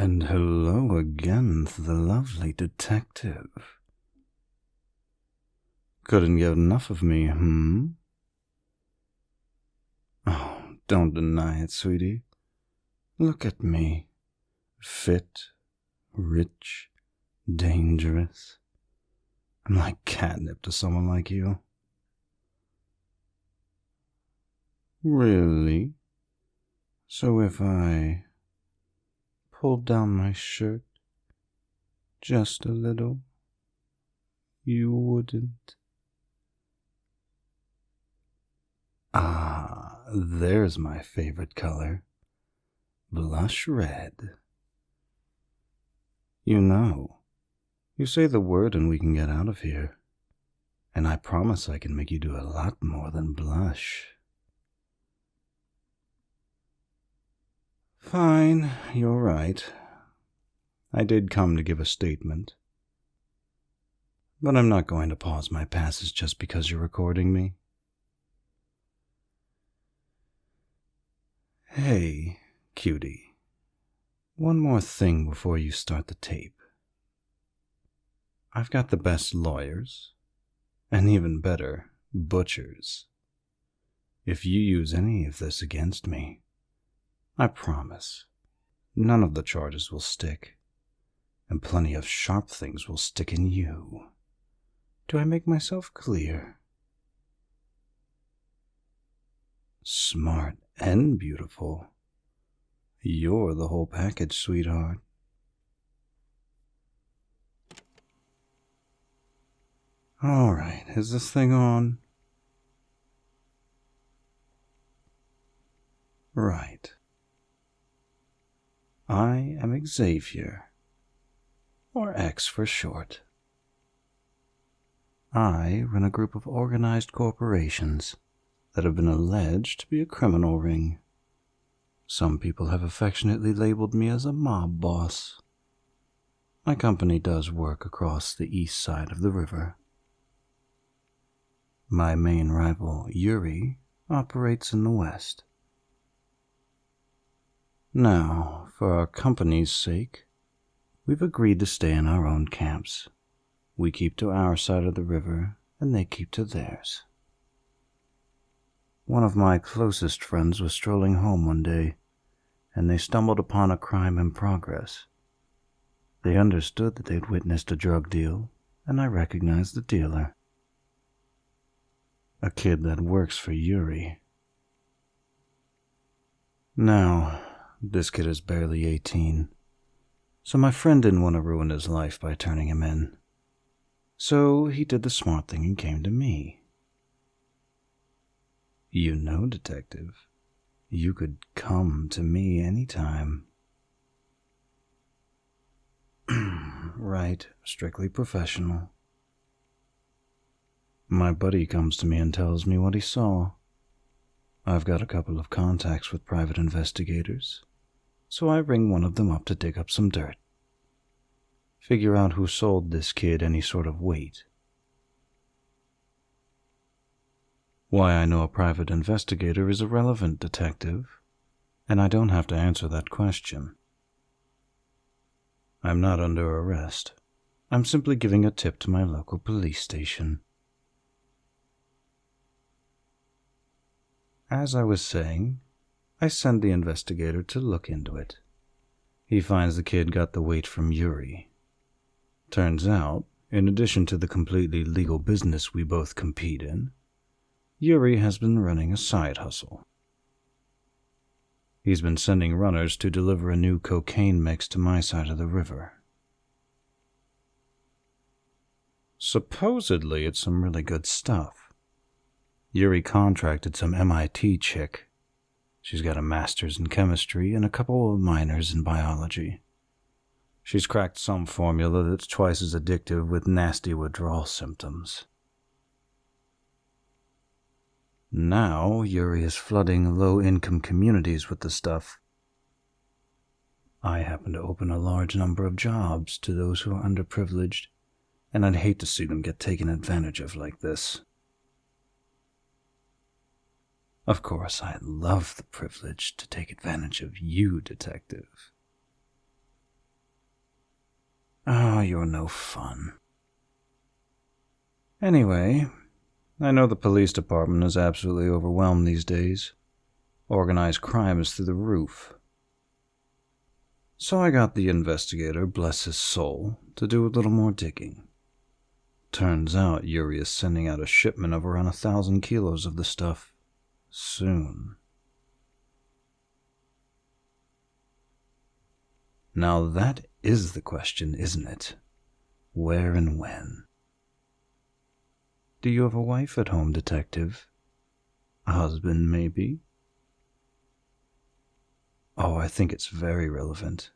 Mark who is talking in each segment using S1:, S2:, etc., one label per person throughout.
S1: And hello again to the lovely detective. Couldn't get enough of me, Oh, don't deny it, sweetie. Look at me. Fit, rich, dangerous. I'm like catnip to someone like you. Really? So if I pulled down my shirt just a little, you wouldn't? Ah, there's my favorite color. Blush red. You say the word and we can get out of here. And I promise I can make you do a lot more than blush. Fine, you're right. I did come to give a statement. But I'm not going to pause my passes just because you're recording me. Hey, cutie. One more thing before you start the tape. I've got the best lawyers, and even better, butchers. If you use any of this against me, I promise, none of the charges will stick, and plenty of sharp things will stick in you. Do I make myself clear? Smart and beautiful. You're the whole package, sweetheart. All right, is this thing on? Right. I am Xavier, or X for short. I run a group of organized corporations that have been alleged to be a criminal ring. Some people have affectionately labeled me as a mob boss. My company does work across the east side of the river. My main rival, Yuri, operates in the west. Now, for our company's sake, we've agreed to stay in our own camps. We keep to our side of the river, and they keep to theirs. One of my closest friends was strolling home one day, and they stumbled upon a crime in progress. They understood that they'd witnessed a drug deal, and I recognized the dealer. A kid that works for Yuri. Now, this kid is barely 18, so my friend didn't want to ruin his life by turning him in. So he did the smart thing and came to me. You know, detective, you could come to me anytime. Right, strictly professional. My buddy comes to me and tells me what he saw. I've got a couple of contacts with private investigators, so I ring one of them up to dig up some dirt. Figure out who sold this kid any sort of weight. Why I know a private investigator is irrelevant, detective, and I don't have to answer that question. I'm not under arrest. I'm simply giving a tip to my local police station. As I was saying, I send the investigator to look into it. He finds the kid got the weight from Yuri. Turns out, in addition to the completely legal business we both compete in, Yuri has been running a side hustle. He's been sending runners to deliver a new cocaine mix to my side of the river. Supposedly, it's some really good stuff. Yuri contracted some MIT chick. She's got a master's in chemistry and a couple of minors in biology. She's cracked some formula that's twice as addictive with nasty withdrawal symptoms. Now, Yuri is flooding low-income communities with the stuff. I happen to open a large number of jobs to those who are underprivileged, and I'd hate to see them get taken advantage of like this. Of course, I'd love the privilege to take advantage of you, detective. Oh, you're no fun. Anyway, I know the police department is absolutely overwhelmed these days. Organized crime is through the roof. So I got the investigator, bless his soul, to do a little more digging. Turns out Yuri is sending out a shipment of around 1,000 kilos of the stuff soon. Now that is the question, isn't it? Where and when? Do you have a wife at home, detective? A husband, maybe? Oh, I think it's very relevant.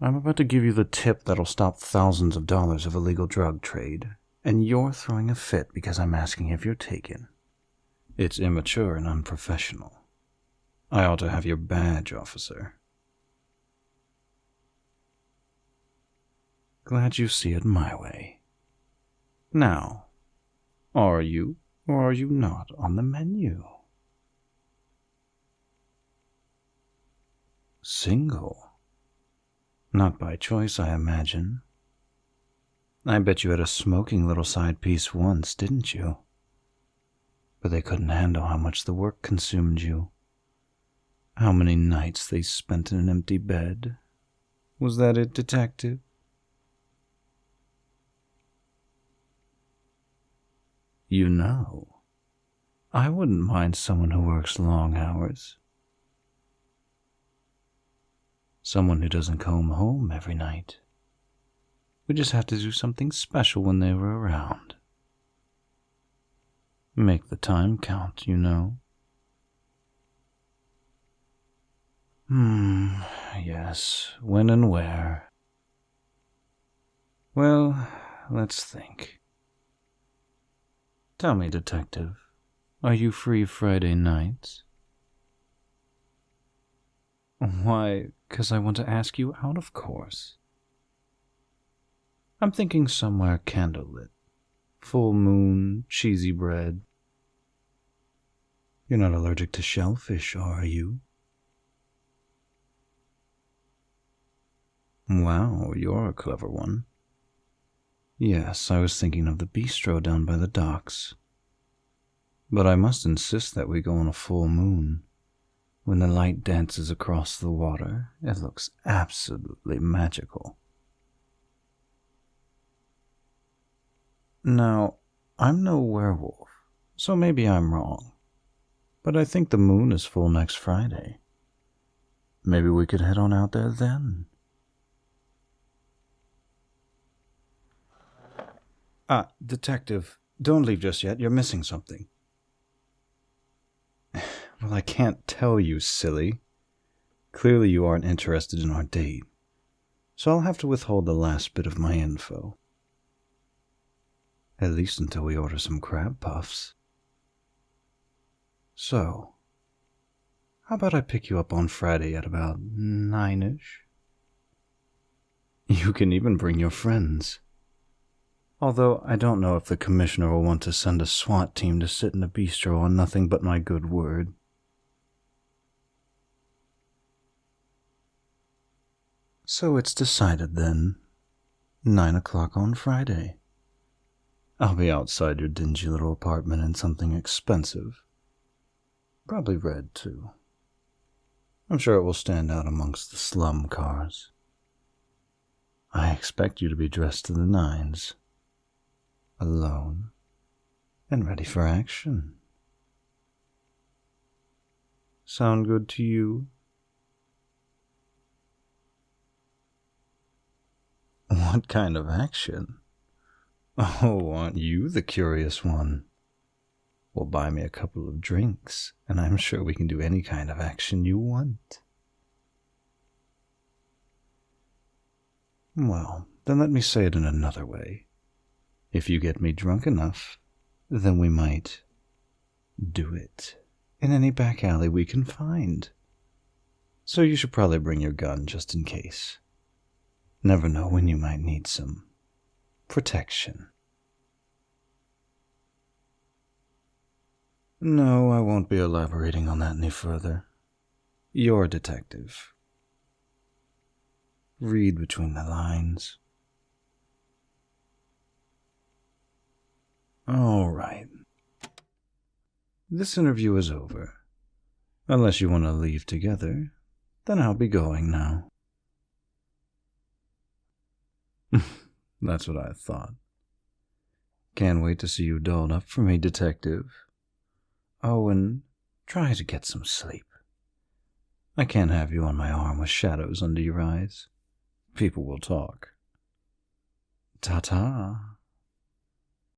S1: I'm about to give you the tip that'll stop thousands of dollars of illegal drug trade, and you're throwing a fit because I'm asking if you're taken. It's immature and unprofessional. I ought to have your badge, officer. Glad you see it my way. Now, are you or are you not on the menu? Single? Not by choice, I imagine. I bet you had a smoking little side piece once, didn't you? But they couldn't handle how much the work consumed you. How many nights they spent in an empty bed. Was that it, detective? You know, I wouldn't mind someone who works long hours. Someone who doesn't come home every night. We just have to do something special when they were around. Make the time count, you know. Yes, when and where? Well, let's think. Tell me, detective, are you free Friday nights? Why, 'cause I want to ask you out, of course. I'm thinking somewhere candlelit. Full moon, cheesy bread. You're not allergic to shellfish, are you? Wow, you're a clever one. Yes, I was thinking of the bistro down by the docks. But I must insist that we go on a full moon. When the light dances across the water, it looks absolutely magical. Now, I'm no werewolf, so maybe I'm wrong. But I think the moon is full next Friday. Maybe we could head on out there then. Detective, don't leave just yet. You're missing something. Well, I can't tell you, silly. Clearly you aren't interested in our date, so I'll have to withhold the last bit of my info. At least until we order some crab puffs. So, how about I pick you up on Friday at about 9-ish? You can even bring your friends. Although I don't know if the commissioner will want to send a SWAT team to sit in a bistro on nothing but my good word. So it's decided then. 9 o'clock on Friday. I'll be outside your dingy little apartment in something expensive. Probably red, too. I'm sure it will stand out amongst the slum cars. I expect you to be dressed to the nines. Alone. And ready for action. Sound good to you? What kind of action? Oh, aren't you the curious one? Well, buy me a couple of drinks, and I'm sure we can do any kind of action you want. Well, then let me say it in another way. If you get me drunk enough, then we might do it in any back alley we can find. So you should probably bring your gun just in case. Never know when you might need some protection. No, I won't be elaborating on that any further. You're a detective. Read between the lines. All right. This interview is over. Unless you want to leave together, then I'll be going now. That's what I thought. Can't wait to see you dolled up for me, detective. Oh, and try to get some sleep. I can't have you on my arm with shadows under your eyes. People will talk. Ta-ta.